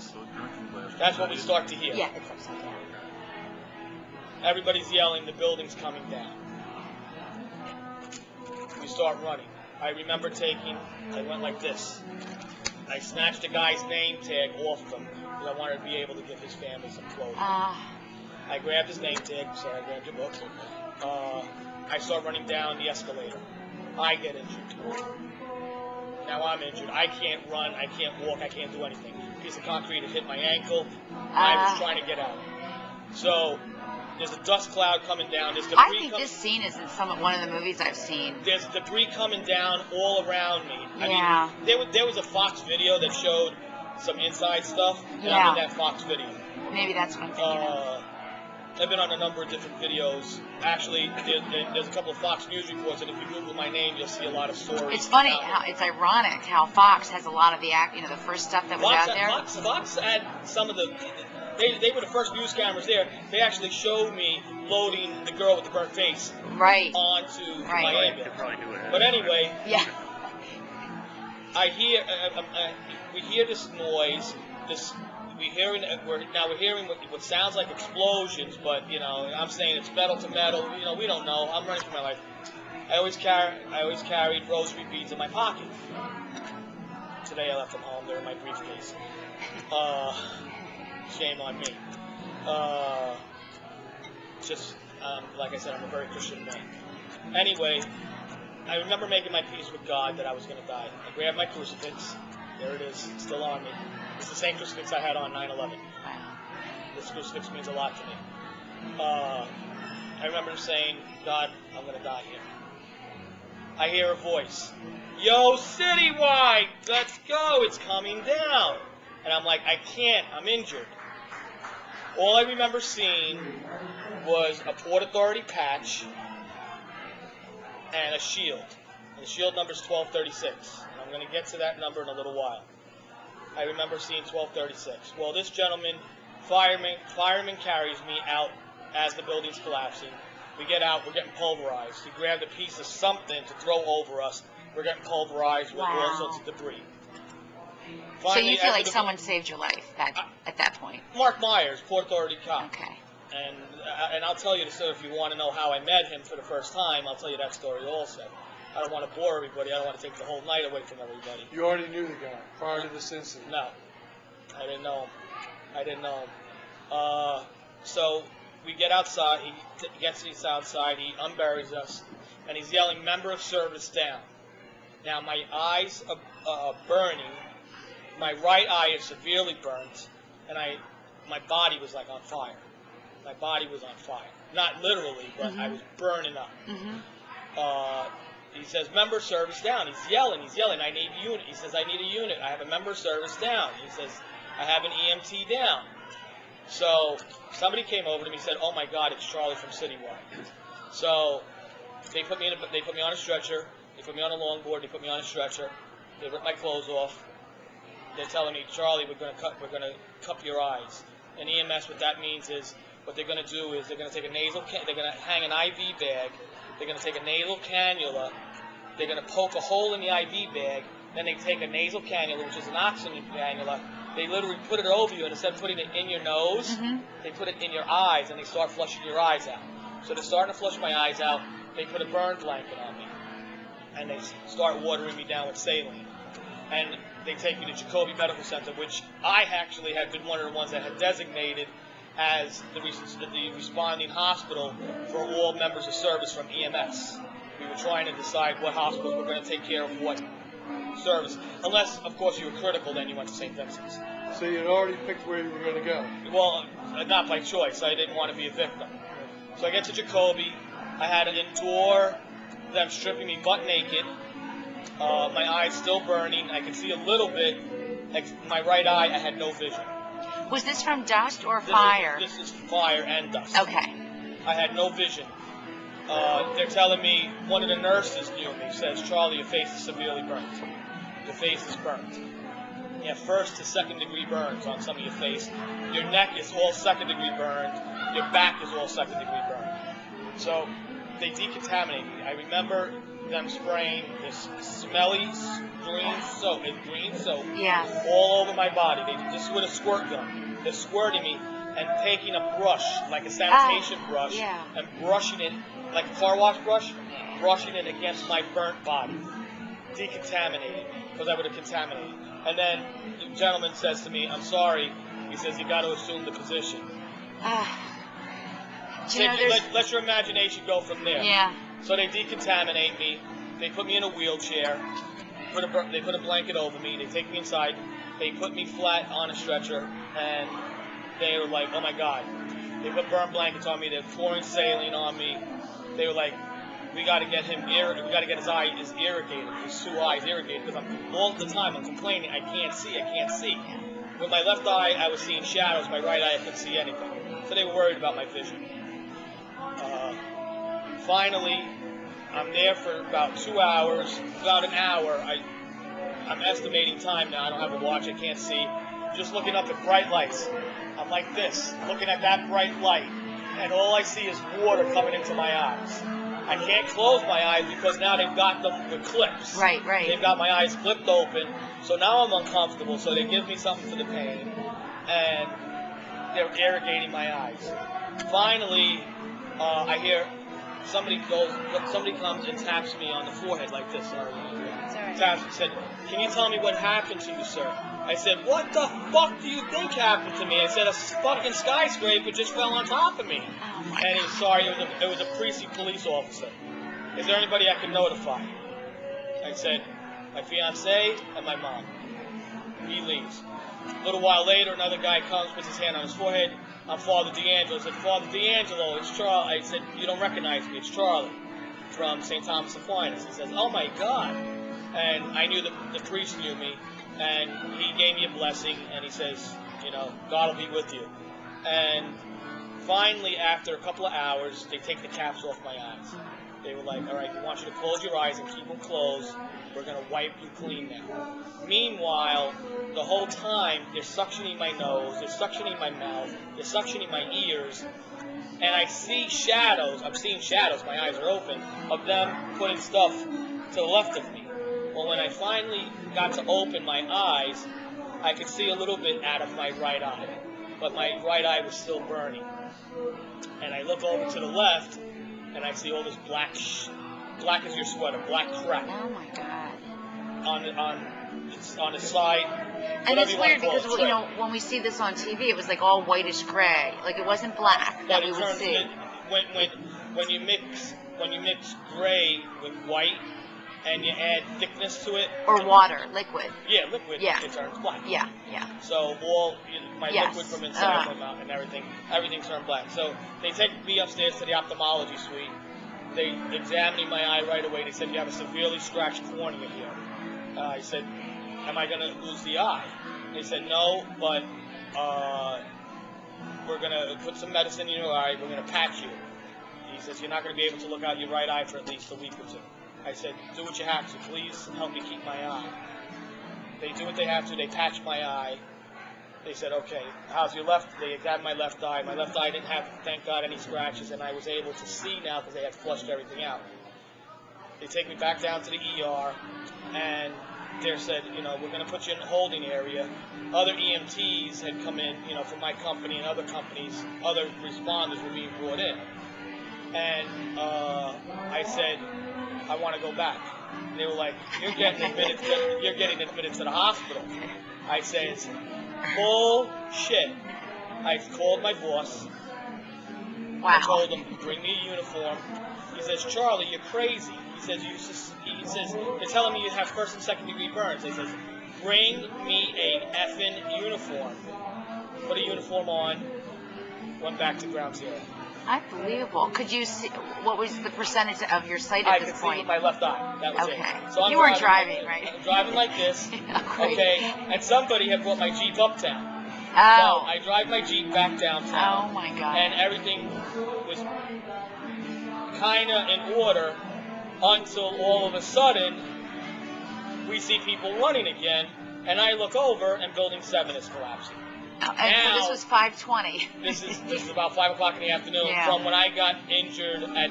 glass. That's what we start to hear. Yeah, it's upside down. Everybody's yelling, the building's coming down. We start running. I remember I went like this. I snatched a guy's name tag off of him because I wanted to be able to give his family some clothing. I grabbed his name tag, so I grabbed your book. I start running down the escalator. I get injured. Now I'm injured. I can't run, I can't walk, I can't do anything. A piece of concrete had hit my ankle. I was trying to get out. So there's a dust cloud coming down. There's debris. I think this scene is in one of the movies I've seen. There's debris coming down all around me. Yeah. I mean, there was a Fox video that showed some inside stuff. And I'm in that Fox video. Maybe that's what I'm thinking of. I've been on a number of different videos. Actually, there's a couple of Fox News reports, and if you Google my name, you'll see a lot of stories. It's funny it's ironic how Fox has a lot of the the first stuff that was out there. Fox had some of the. They were the first news cameras there. They actually showed me loading the girl with the burnt face onto my ambulance. But anyway, I hear we hear this noise. We're hearing what sounds like explosions, but I'm saying it's metal to metal. We don't know. I'm running for my life. I always carried rosary beads in my pocket. Today I left them home. They're in my briefcase. Shame on me. Like I said, I'm a very Christian man. Anyway, I remember making my peace with God that I was going to die. I grabbed my crucifix. There it is, still on me. It's the same crucifix I had on 9/11. This crucifix means a lot to me. I remember saying, God, I'm going to die here. I hear a voice. Yo, Citywide, let's go. It's coming down. And I'm like, I can't. I'm injured. All I remember seeing was a Port Authority patch and a shield. And the shield number is 1236. And I'm going to get to that number in a little while. I remember seeing 1236. Well, this gentleman, fireman carries me out as the building's collapsing. We get out, we're getting pulverized. He grabbed a piece of something to throw over us. We're getting pulverized with all sorts of debris. Finally, so you feel like someone saved your life at that point? Mark Myers, Port Authority cop. Okay. And I'll tell you the story if you want to know how I met him for the first time. I'll tell you that story also. I don't want to bore everybody. I don't want to take the whole night away from everybody. You already knew the guy prior to this incident? No. I didn't know him. So we get outside. He gets us outside. He unburies us. And he's yelling, "Member of service down." Now my eyes are burning. My right eye is severely burnt. And my body was like on fire. My body was on fire. Not literally, but I was burning up. He says, "Member of service down." He's yelling. I need a unit. He says, "I need a unit. I have a member of service down." He says, "I have an EMT down." So somebody came over to me and said, "Oh my God, it's Charlie from Citywide." So they put me on a stretcher. They put me on a longboard. They put me on a stretcher. They ripped my clothes off. They're telling me, "Charlie, we're going to cup your eyes." And EMS, what that means is, what they're going to do is they're going to take they're going to hang an IV bag. They're going to take a nasal cannula. They're going to poke a hole in the IV bag. Then they take a nasal cannula, which is an oxygen cannula. They literally put it over you, and instead of putting it in your nose, they put it in your eyes, and they start flushing your eyes out. So they're starting to flush my eyes out. They put a burn blanket on me, and they start watering me down with saline. And they take me to Jacoby Medical Center, which I actually had been one of the ones that had designated as the responding hospital for all members of service from EMS. We were trying to decide what hospitals were going to take care of what service. Unless, of course, you were critical, then you went to St. Vincent's. So you had already picked where you were going to go? Well, not by choice. I didn't want to be a victim. So I get to Jacoby. I had to endure them stripping me butt naked. My eyes still burning. I could see a little bit. My right eye, I had no vision. Was this from dust or fire? This is fire and dust. Okay. I had no vision. They're telling me, one of the nurses knew me, says, "Charlie, your face is severely burnt. Your face is burnt. You have first to second degree burns on some of your face. Your neck is all second degree burned. Your back is all second degree burned." So they decontaminated me. I remember them spraying this smelly green soap Yeah. all over my body. They did this with a squirt gun. They're squirting me and taking a brush, like a sanitation brush, yeah. and brushing it, like a car wash brush, brushing it against my burnt body, decontaminating me, because I would have contaminated. And then the gentleman says to me, "I'm sorry." He says, "You got to assume the position." Let your imagination go from there. Yeah. So they decontaminate me. They put me in a wheelchair. They put a blanket over me. They take me inside. They put me flat on a stretcher, and they were like, "Oh my God!" They put burn blankets on me. They're pouring saline on me. They were like, "We got to get him. We got to get his eyes irrigated. His two eyes irrigated." Because all the time I'm complaining. I can't see. With my left eye, I was seeing shadows. My right eye, I couldn't see anything. So they were worried about my vision. Finally, I'm there for about 2 hours. About an hour. I'm estimating time now. I don't have a watch. I can't see. Just looking up at bright lights. I'm like this, looking at that bright light, and all I see is water coming into my eyes. I can't close my eyes because now they've got them with clips. Right. They've got my eyes clipped open, so now I'm uncomfortable. So they give me something for the pain, and they're irrigating my eyes. Finally, I hear somebody comes and taps me on the forehead like this. Taps me, said, "Can you tell me what happened to you, sir?" I said, "What the fuck do you think happened to me?" I said, "A fucking skyscraper just fell on top of me." And he was sorry, it was a precinct police officer. "Is there anybody I can notify?" I said, "My fiance and my mom." He leaves. A little while later, another guy comes, puts his hand on his forehead. "I'm Father D'Angelo." I said, "Father D'Angelo, it's Charlie." I said, "You don't recognize me, it's Charlie from St. Thomas Aquinas." He says, "Oh my God." And I knew the priest knew me, and he gave me a blessing, and he says, "God will be with you." And finally, after a couple of hours, they take the caps off my eyes. They were like, "All right, we want you to close your eyes and keep them closed. We're going to wipe you clean now." Meanwhile, the whole time, they're suctioning my nose, they're suctioning my mouth, they're suctioning my ears, and I see shadows. I'm seeing shadows, my eyes are open, of them putting stuff to the left of me. Well, when I finally got to open my eyes, I could see a little bit out of my right eye, but my right eye was still burning. And I look over to the left, and I see all this black as your sweater, black crap. Oh my God. On the side. And it's weird because when we see this on TV, it was like all whitish gray, like it wasn't black that we would see. When you mix gray with white and you add thickness to it, or water, liquid. Yeah, liquid. Yeah. It turns black. Yeah. So my liquid from inside my mouth and everything turned black. So they take me upstairs to the ophthalmology suite. They examined my eye right away. They said, "You have a severely scratched cornea here." I said, "Am I going to lose the eye?" They said, "No, but we're going to put some medicine in your eye. We're going to patch you." He says, "You're not going to be able to look out your right eye for at least a week or two." I said, "Do what you have to. Please help me keep my eye." They do what they have to. They patch my eye. They said, "Okay, how's your left?" They examined my left eye. My left eye didn't have, thank God, any scratches, and I was able to see now because they had flushed everything out. They take me back down to the ER, and they said, "We're going to put you in a holding area." Other EMTs had come in, from my company and other companies. Other responders were being brought in. And I said, "I want to go back." They were like, You're getting admitted to the hospital." I said, "Bullshit." I called my boss. Wow. I told him, "Bring me a uniform." He says, "Charlie, you're crazy." He says, "They're telling me you have first and second degree burns." He says, "Bring me a effing uniform." Put a uniform on. Went back to ground zero. Unbelievable. Could you see, what was the percentage of your sight at this point? I could see with my left eye. That was okay. it. So you weren't driving, right? I'm driving like this. Okay. And somebody had brought my Jeep uptown. Oh. So I drive my Jeep back downtown. Oh my God. And everything was kind of in order until all of a sudden we see people running again, and I look over and Building 7 is collapsing. And so this was 5:20. This is about 5 o'clock in the afternoon from when I got injured at